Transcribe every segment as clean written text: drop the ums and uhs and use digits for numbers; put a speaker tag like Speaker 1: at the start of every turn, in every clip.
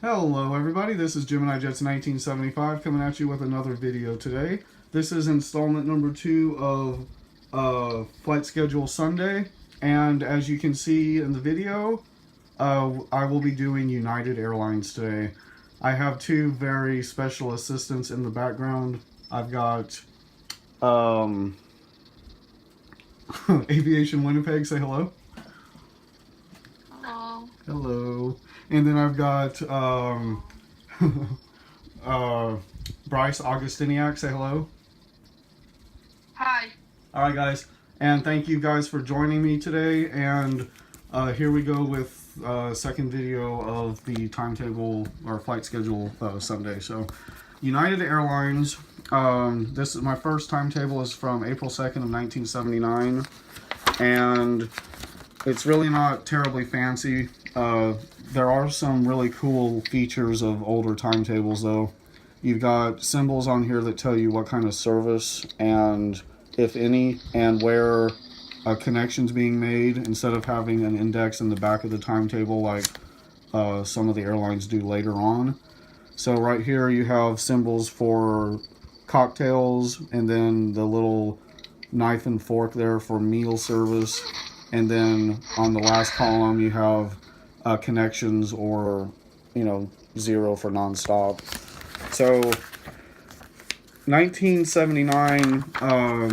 Speaker 1: Hello everybody, this is Gemini Jets 1975 coming at you with another video today. This is installment number 2 of Flight Schedule Sunday, and as you can see in the video, I will be doing United Airlines today. I have two very special assistants in the background. I've got Aviation Winnipeg, say hello.
Speaker 2: Hello.
Speaker 1: Hello. And then I've got Bryce Augustiniak, say hello.
Speaker 2: Hi.
Speaker 1: Alright guys, and thank you guys for joining me today, and here we go with second video of the timetable or flight schedule Sunday. So United Airlines, this is my first timetable, is from April 2nd of 1979, and it's really not terribly fancy. There are some really cool features of older timetables though. You've got symbols on here that tell you what kind of service and if any and where a connection's being made, instead of having an index in the back of the timetable like some of the airlines do later on. So right here you have symbols for cocktails, and then the little knife and fork there for meal service, and then on the last column you have connections, or 0 for non-stop. So 1979, a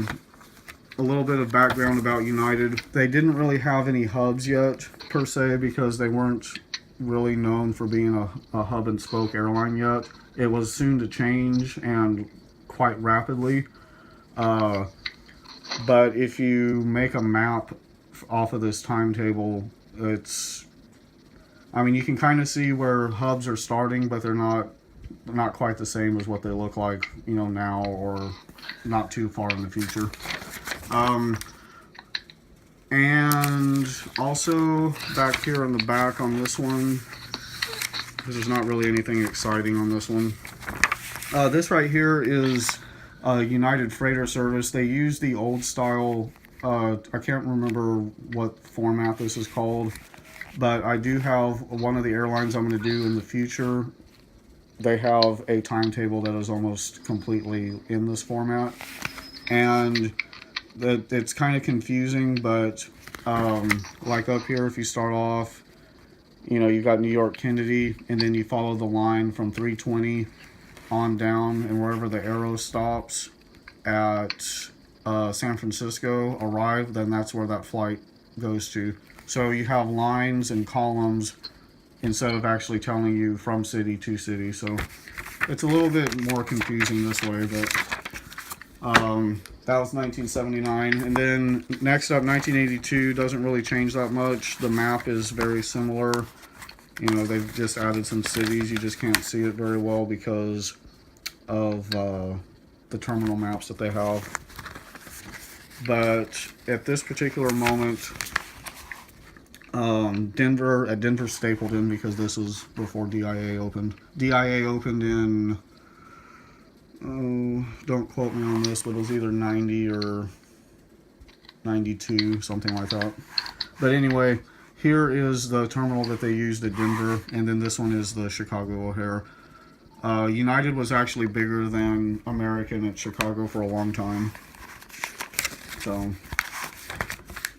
Speaker 1: little bit of background about United. They didn't really have any hubs yet per se, because they weren't really known for being a hub and spoke airline yet. It was soon to change, and quite rapidly. But if you make a map off of this timetable, you can kind of see where hubs are starting, but they're not quite the same as what they look like, now, or not too far in the future. And also back here on the back on this one, there's not really anything exciting on this one. This right here is United Freighter Service. They use the old style, I can't remember what format this is called, but I do have one of the airlines I'm going to do in the future. They have a timetable that is almost completely in this format, and it's kind of confusing, but like up here, if you start off, you've got New York Kennedy, and then you follow the line from 320 on down, and wherever the arrow stops at San Francisco arrive, then that's where that flight goes to. So you have lines and columns instead of actually telling you from city to city. So it's a little bit more confusing this way, but that was 1979. And then next up, 1982, doesn't really change that much. The map is very similar. They've just added some cities. You just can't see it very well because of the terminal maps that they have. But at this particular moment, Denver stapled in, because this was before DIA opened. DIA opened in, don't quote me on this, but it was either 90 or 92, something like that. But anyway, here is the terminal that they used at Denver, and then this one is the Chicago O'Hare. United was actually bigger than American at Chicago for a long time. So,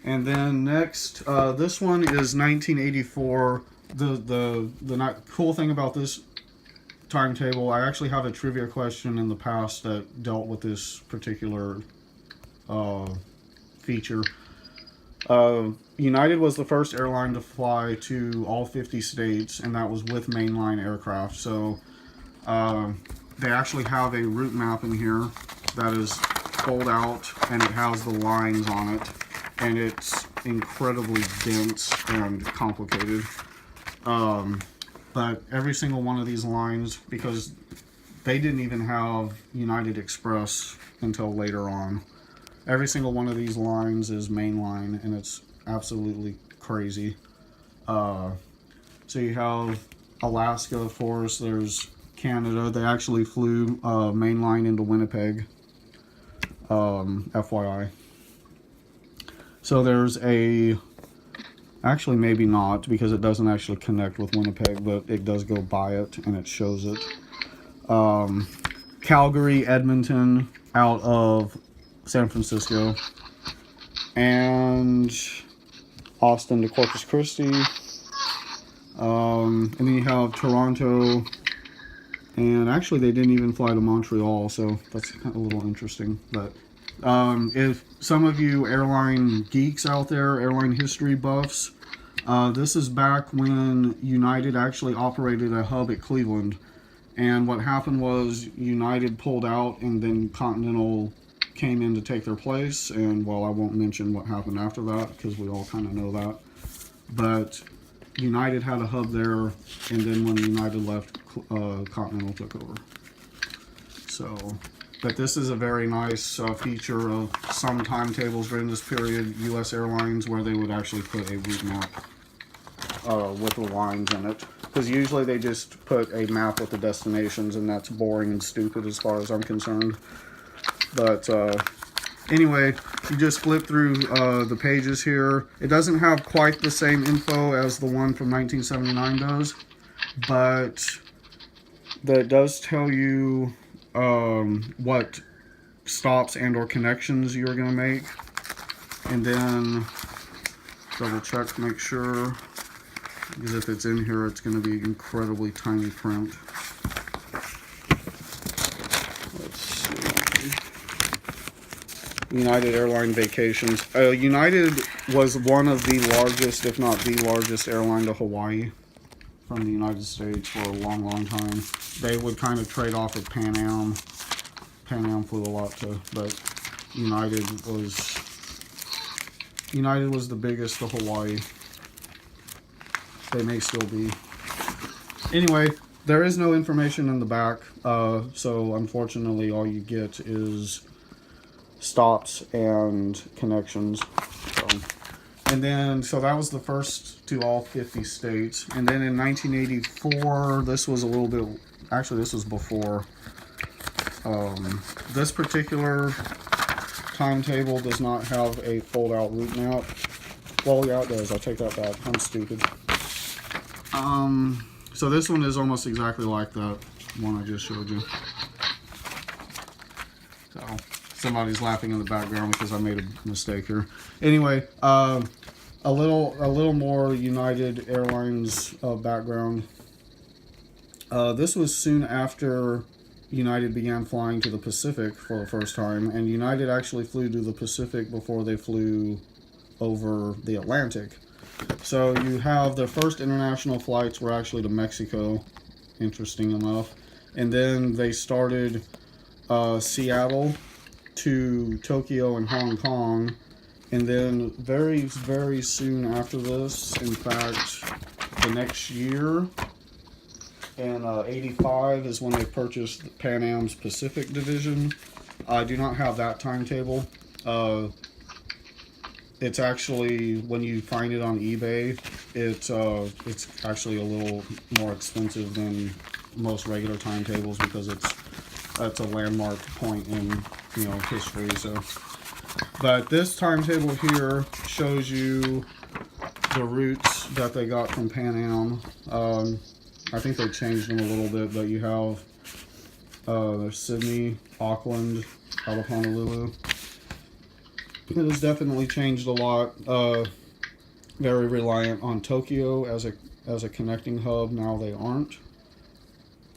Speaker 1: and then next, this one is 1984. The cool thing about this timetable, I actually have a trivia question in the past that dealt with this particular feature. United was the first airline to fly to all 50 states, and that was with mainline aircraft. So they actually have a route map in here that is fold out, and it has the lines on it, and it's incredibly dense and complicated. But every single one of these lines, because they didn't even have United Express until later on, every single one of these lines is mainline, and it's absolutely crazy. So you have Alaska, of course, there's Canada. They actually flew mainline into Winnipeg, FYI. So there's a Actually, maybe not, because it doesn't actually connect with Winnipeg, but it does go by it, and it shows it. Calgary, Edmonton, out of San Francisco, and Austin to Corpus Christi. And then you have Toronto, and actually they didn't even fly to Montreal, so that's kind of a little interesting. But if some of you airline geeks out there, airline history buffs, this is back when United actually operated a hub at Cleveland. And what happened was United pulled out, and then Continental came in to take their place. And, well, I won't mention what happened after that, because we all kind of know that. But United had a hub there, and then when United left, Continental took over. So, but this is a very nice feature of some timetables during this period, U.S. Airlines, where they would actually put a route map with the lines in it. Because usually they just put a map with the destinations, and that's boring and stupid as far as I'm concerned. But anyway, you just flip through the pages here. It doesn't have quite the same info as the one from 1979 does, but that does tell you what stops and or connections you're going to make. And then double check to make sure, because if it's in here, it's going to be incredibly tiny print. Let's see. United Airline Vacations. United was one of the largest, if not the largest, airline to Hawaii from the United States for a long, long time. They would kind of trade off with Pan Am. Pan Am flew a lot too, but United was the biggest to Hawaii. They may still be. Anyway, there is no information in the back, so unfortunately all you get is stops and connections. And then, so that was the first to all 50 states. And then in 1984, this was a little bit, actually this was before. This particular timetable does not have a fold-out route map. Well, yeah, it does. I take that back. I'm stupid. So this one is almost exactly like that one I just showed you. So somebody's laughing in the background because I made a mistake here. Anyway, a little more United Airlines background. This was soon after United began flying to the Pacific for the first time, and United actually flew to the Pacific before they flew over the Atlantic. So you have the first international flights were actually to Mexico, interesting enough, and then they started Seattle to Tokyo and Hong Kong, and then very, very soon after this, in fact, the next year, in 85 is when they purchased Pan Am's Pacific division. I do not have that timetable. It's actually, when you find it on eBay, it's actually a little more expensive than most regular timetables because that's a landmark point in history. So, but this timetable here shows you the routes that they got from Pan Am. I think they changed them a little bit, but you have Sydney, Auckland, out of Honolulu. It has definitely changed a lot. Very reliant on Tokyo as a connecting hub. Now they aren't.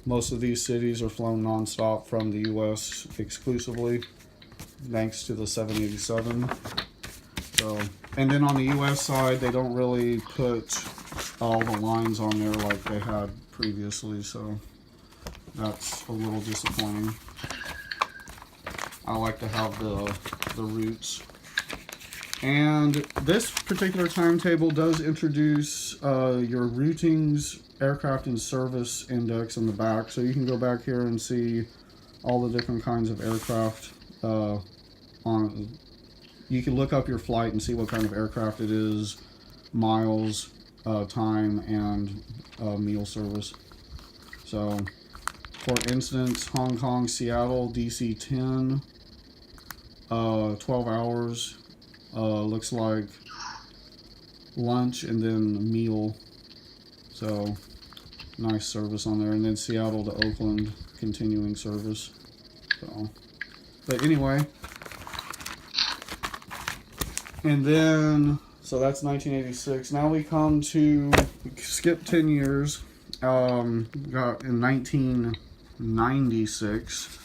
Speaker 1: Most of these cities are flown nonstop from the U.S. exclusively, thanks to the 787. So, and then on the U.S. side, they don't really put all the lines on there like they had previously. So that's a little disappointing. I like to have the routes. And this particular timetable does introduce your routings, aircraft in service index in the back. So you can go back here and see all the different kinds of aircraft on. You can look up your flight and see what kind of aircraft it is, miles, time, and meal service. So, for instance, Hong Kong, Seattle, DC 10, 12 hours. Looks like lunch and then meal. So nice service on there. And then Seattle to Oakland continuing service. So, but anyway, and then so that's 1986. Now we come to skip 10 years. Got in 1996.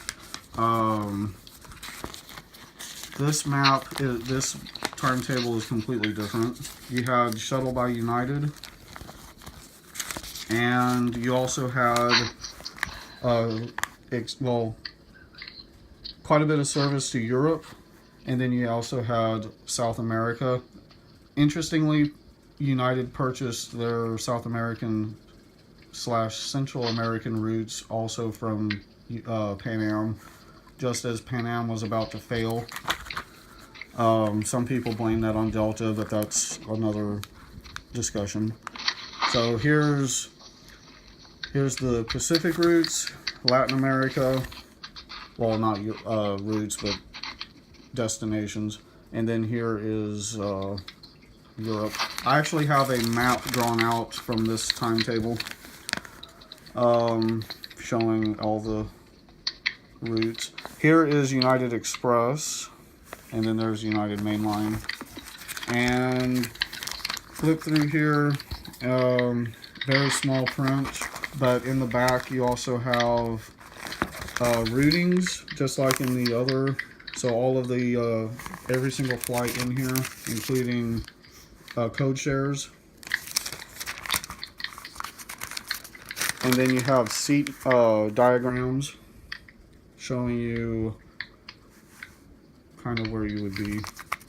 Speaker 1: This this timetable is completely different. You had Shuttle by United, and you also had quite a bit of service to Europe, and then you also had South America. Interestingly, United purchased their South American / Central American routes also from Pan Am, just as Pan Am was about to fail. Some people blame that on Delta, but that's another discussion. So here's the Pacific routes, Latin America, well, not routes, but destinations, and then here is Europe. I actually have a map drawn out from this timetable, showing all the routes. Here is United Express, and then there's United Mainline. And flip through here, very small print, but in the back you also have routings, just like in the other. So all of the every single flight in here, including code shares. And then you have seat diagrams showing you kind of where you would be.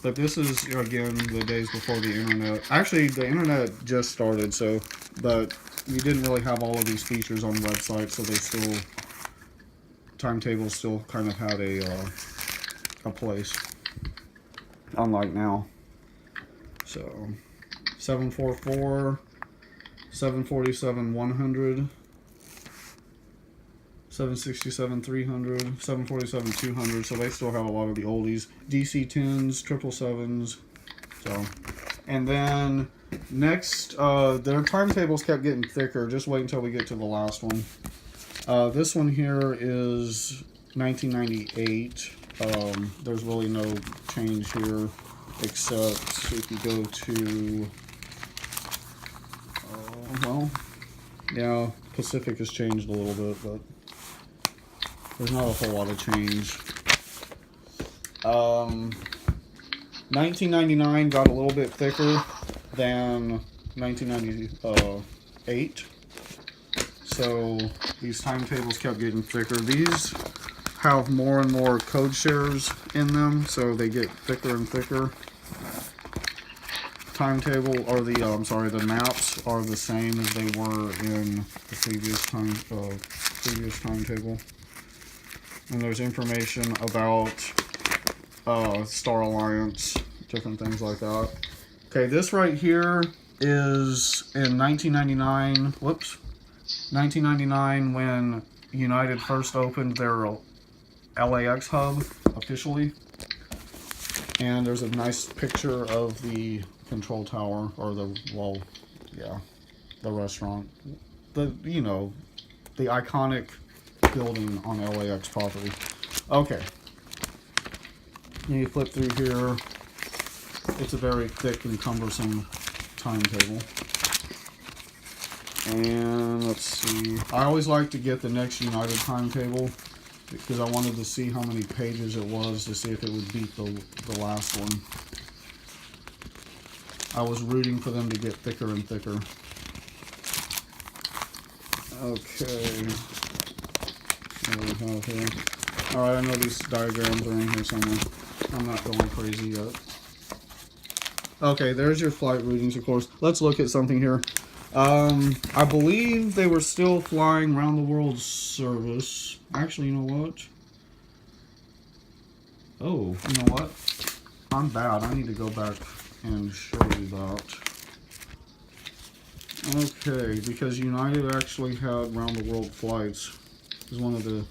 Speaker 1: But this is, again, the days before the internet. Actually, the internet just started, so, but you didn't really have all of these features on the website, so they still, timetables still kind of had a place, unlike now. So 744, 747 100, 767 300, 747 200, so they still have a lot of the oldies. DC 10s, 777s. So, and then next, their timetables kept getting thicker. Just wait until we get to the last one. This one here is 1998. There's really no change here, except if you go to, well, yeah, Pacific has changed a little bit, but there's not a whole lot of change. 1999 got a little bit thicker than 1998. So these timetables kept getting thicker. These have more and more code shares in them, so they get thicker and thicker. Timetable, or the the maps are the same as they were in the previous timetable. And there's information about Star Alliance, different things like that. Okay, this right here is in 1999. Whoops, 1999 when United first opened their LAX hub officially. And there's a nice picture of the control tower, or the, well, yeah, the restaurant. The, you know, the iconic building on LAX property. Okay. You flip through here. It's a very thick and cumbersome timetable. And let's see. I always like to get the next United timetable because I wanted to see how many pages it was to see if it would beat the last one. I was rooting for them to get thicker and thicker. Okay. What do we have here? Alright, I know these diagrams are in here somewhere. I'm not going crazy yet. Okay, there's your flight routings, of course. Let's look at something here. I believe they were still flying round the world service. Actually, you know what? Oh, you know what? I'm bad. I need to go back and show you that. Okay, because United actually had round the world flights. This is one of the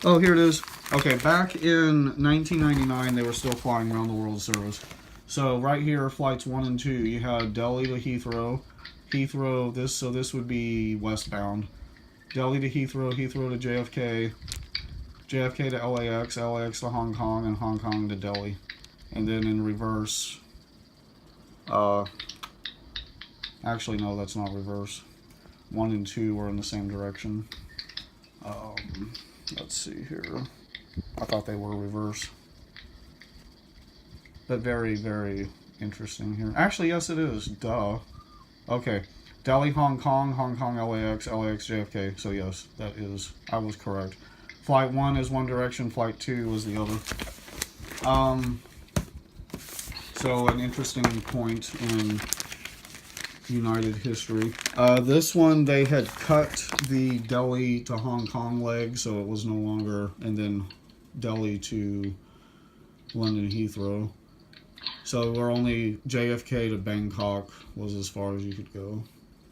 Speaker 1: oh, here it is. Okay, back in 1999, they were still flying around the world service. So right here, flights 1 and 2, you had Delhi to Heathrow. Heathrow, this would be westbound. Delhi to Heathrow, Heathrow to JFK, JFK to LAX, LAX to Hong Kong, and Hong Kong to Delhi. And then in reverse, actually no, that's not reverse. 1 and 2 were in the same direction. Let's see here. I thought they were reverse. But very, very interesting here. Actually, yes it is. Duh. Okay. Delhi, Hong Kong, Hong Kong, LAX, LAX, JFK. So yes, that is, I was correct. Flight 1 is one direction, Flight 2 was the other. So an interesting point in United history. This one, they had cut the Delhi to Hong Kong leg, so it was no longer, and then Delhi to London Heathrow. So we're only JFK to Bangkok was as far as you could go.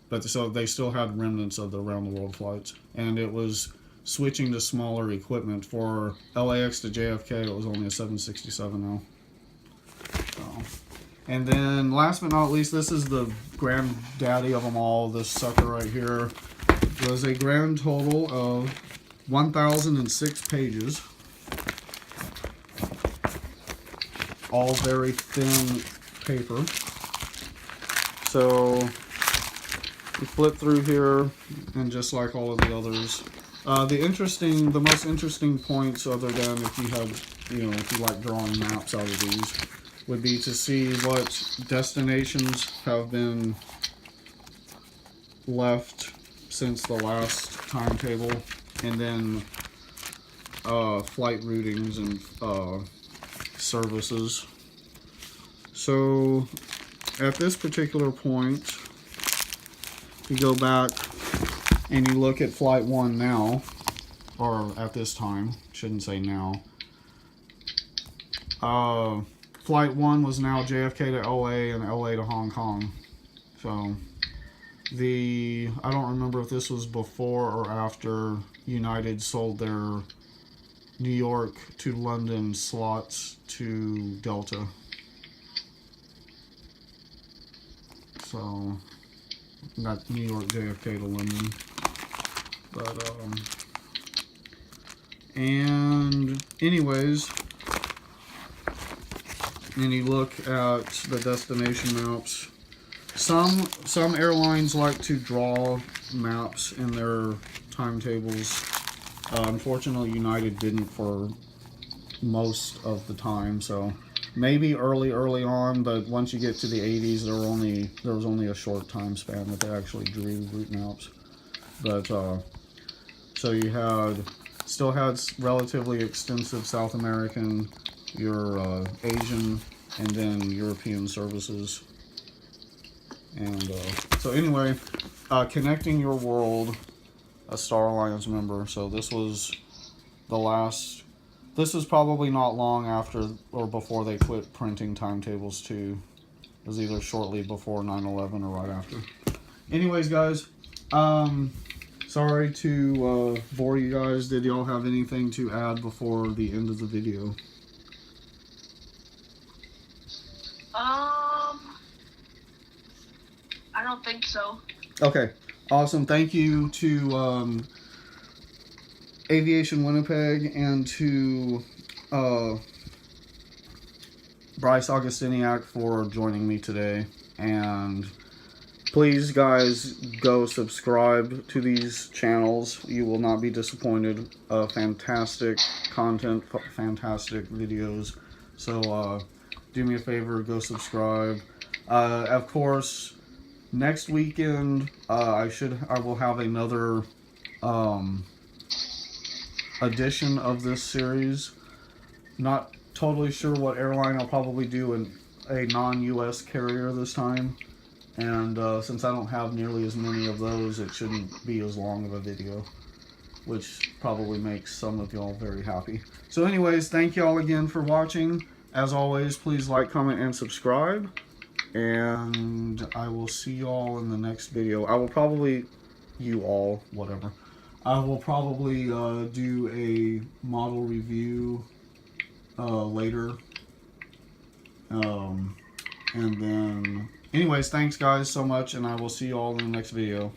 Speaker 1: But so they still had remnants of the around the world flights, and it was switching to smaller equipment. For LAX to JFK, it was only a 767L. So, and then last but not least, this is the granddaddy of them all. This sucker right here was a grand total of 1,006 pages. All very thin paper. So we flip through here, and just like all of the others, the most interesting points, other than if you had, if you like drawing maps out of these, would be to see what destinations have been left since the last timetable, and then flight routings and services. So at this particular point, you go back and you look at Flight 1 now, or at this time, shouldn't say now. Flight 1 was now JFK to LA and LA to Hong Kong. So I don't remember if this was before or after United sold their New York to London slots to Delta. So not New York JFK to London. But and anyways, and you look at the destination maps. Some airlines like to draw maps in their timetables. Unfortunately, United didn't for most of the time. So maybe early on, but once you get to the 80s, there was only a short time span that they actually drew route maps. But so you still had relatively extensive South American, your Asian, and then European services. And so anyway, Connecting Your World, a Star Alliance member. So this was the last. This is probably not long after or before they quit printing timetables too. It was either shortly before 9/11 or right after. Anyways, guys, sorry to bore you guys. Did y'all have anything to add before the end of the video?
Speaker 2: I don't think so.
Speaker 1: Okay, awesome. Thank you to Aviation Winnipeg and to Bryce Augustiniak for joining me today. And please, guys, go subscribe to these channels. You will not be disappointed. Fantastic content, fantastic videos. So do me a favor, go subscribe. Of course, next weekend I will have another edition of this series. Not totally sure what airline. I'll probably do a non-US carrier this time, and since I don't have nearly as many of those, it shouldn't be as long of a video, which probably makes some of y'all very happy. So anyways, thank y'all again for watching. As always, please like, comment, and subscribe, and I will see y'all in the next video. I will probably, whatever. I will probably do a model review later. And then, anyways, thanks guys so much, and I will see you all in the next video.